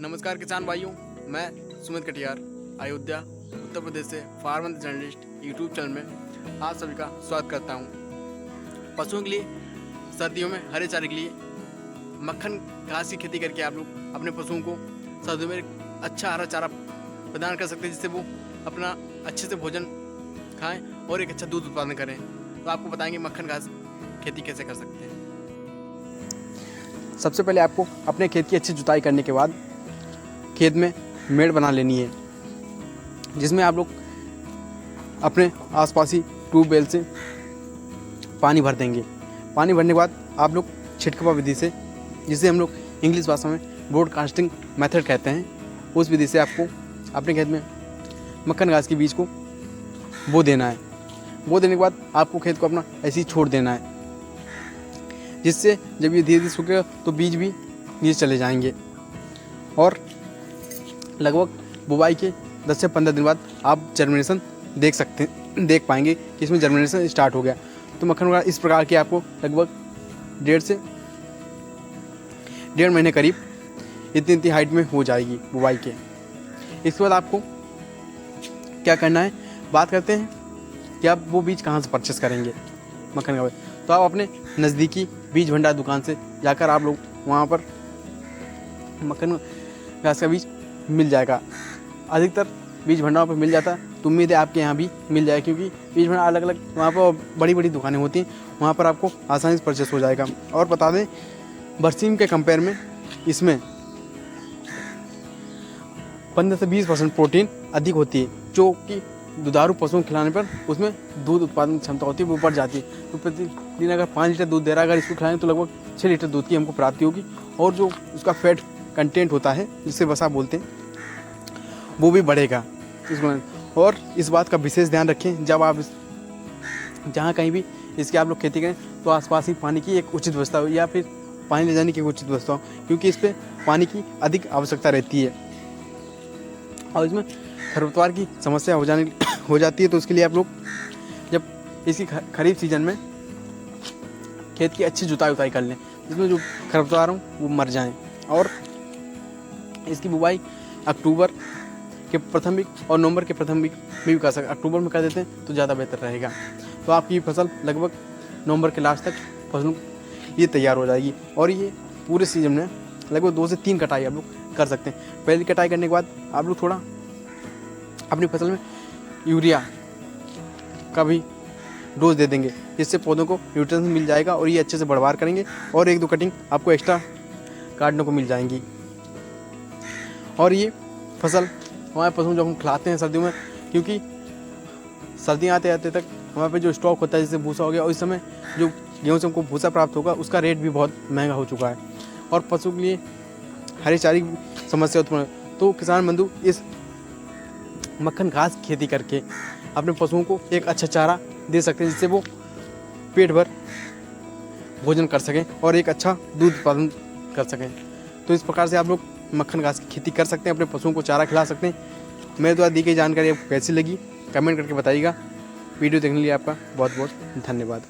नमस्कार किसान भाइयों, मैं सुमित कटियार अयोध्या उत्तर प्रदेश से फार्मर जर्नलिस्ट यूट्यूब चैनल में आप सभी का स्वागत करता हूं। पशुओं के लिए सर्दियों में हरे चारे के लिए मक्खन घास की खेती करके आप लोग अपने पशुओं को सर्दियों में अच्छा हरा चारा प्रदान कर सकते हैं, जिससे वो अपना अच्छे से भोजन खाएं और एक अच्छा दूध उत्पादन करें। तो आपको बताएंगे मक्खन घास खेती कैसे कर सकते हैं। सबसे पहले आपको अपने खेत की अच्छी जुताई करने के बाद खेत में मेड़ बना लेनी है, जिसमें आप लोग अपने आसपास ही ट्यूबवेल से पानी भर देंगे। पानी भरने के बाद आप लोग छिटकवा विधि से, जिसे हम लोग इंग्लिश भाषा में ब्रॉडकास्टिंग मेथड कहते हैं, उस विधि से आपको अपने खेत में मक्खन घास के बीज को बो देना है। बो देने के बाद आपको खेत को अपना ऐसे ही छोड़ देना है, जिससे जब ये धीरे धीरे सूखेगा तो बीज भी नीचे चले जाएंगे और लगभग बुवाई के 10 से 15 दिन बाद आप जर्मिनेशन देख पाएंगे कि इसमें जर्मिनेशन स्टार्ट हो गया। तो मक्खन घास इस प्रकार की आपको लगभग 1.5 महीने करीब इतनी हाइट में हो जाएगी बुवाई के। इसके बाद आपको क्या करना है, बात करते हैं कि आप वो बीज कहाँ से परचेस करेंगे मक्खन घास। तो आप अपने नज़दीकी बीज भंडार दुकान से जाकर आप लोग वहाँ पर मक्खन घास का बीज मिल जाएगा। अधिकतर बीज भंडारों पर मिल जाता है, तो उम्मीद है आपके यहाँ भी मिल जाए, क्योंकि बीज भंडार अलग अलग वहाँ पर बड़ी बड़ी दुकानें होती हैं, वहाँ पर आपको आसानी से परचेस हो जाएगा। और बता दें, बरसीम के कंपेयर में इसमें 15 से 20% प्रोटीन अधिक होती है, जो कि दुधारू पशुओं को खिलाने पर उसमें दूध उत्पादन क्षमता होती है वो बढ़ जाती है। तो प्रतिदिन अगर 5 लीटर दूध दे रहा है, अगर इसको खिलाएं तो लगभग 6 लीटर दूध की हमको प्राप्ति होगी। और जो उसका फैट कंटेंट होता है, जिसे वसा बोलते हैं, वो भी बढ़ेगा इसको। और इस बात का विशेष ध्यान रखें, जब आप जहाँ कहीं भी इसकी आप लोग खेती करें तो आसपास ही पानी की एक उचित व्यवस्था हो, या फिर पानी ले जाने की उचित व्यवस्था हो, क्योंकि इस पर पानी की अधिक आवश्यकता रहती है और इसमें खरपतवार की समस्या हो जाती है। तो उसके लिए आप लोग जब इसकी खरीफ सीजन में खेत की अच्छी जुताई कर लें, जिसमें जो खरपतवार हों वो मर जाएं। और इसकी बुवाई अक्टूबर के प्रथम वीक और नवंबर के प्रथम वीक में भी कर सकते। अक्टूबर में कर देते हैं तो ज़्यादा बेहतर रहेगा। तो आपकी फसल लगभग नवंबर के लास्ट तक फसल ये तैयार हो जाएगी। और ये पूरे सीजन में लगभग 2 से 3 कटाई आप लोग कर सकते हैं। पहली कटाई करने के बाद आप लोग थोड़ा अपनी फसल में यूरिया का भी डोज दे देंगे, जिससे पौधों को न्यूट्रिएंट्स मिल जाएगा और ये अच्छे से बढ़वार करेंगे और 1-2 कटिंग आपको एक्स्ट्रा काटने को मिल जाएंगी। और ये फसल हमारे पशुओं जो हम खिलाते हैं सर्दियों में, क्योंकि सर्दियाँ आते आते तक हमारे पे जो स्टॉक होता है, जैसे भूसा हो गया, और इस समय जो गेहूँ से हमको भूसा प्राप्त होगा उसका रेट भी बहुत महंगा हो चुका है और पशु के लिए हरी चारे की समस्या उत्पन्न है। तो किसान बंधु इस मक्खन घास की खेती करके अपने पशुओं को एक अच्छा चारा दे सकते हैं, जिससे वो पेट भर भोजन कर सकें और एक अच्छा दूध उत्पादन कर सकें। तो इस प्रकार से आप लोग मक्खन घास की खेती कर सकते हैं, अपने पशुओं को चारा खिला सकते हैं। मेरे द्वारा दी गई जानकारी आपको कैसी लगी, कमेंट करके बताइएगा। वीडियो देखने के लिए आपका बहुत बहुत धन्यवाद।